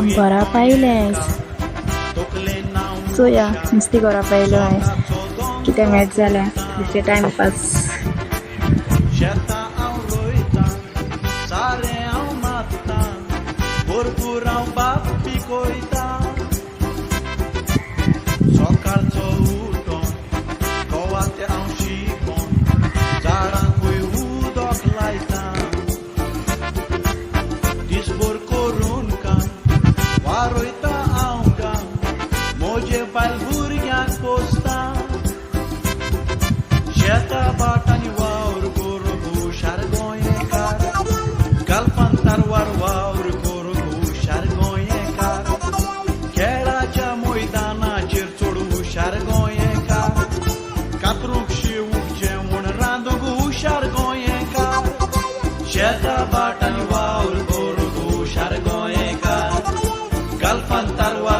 Agora pailes. So yeah, mesti agora pailes. Kita match झाला. दुसरे timepass. Sheta batani waur guru gu shar goyeka galfan tarwar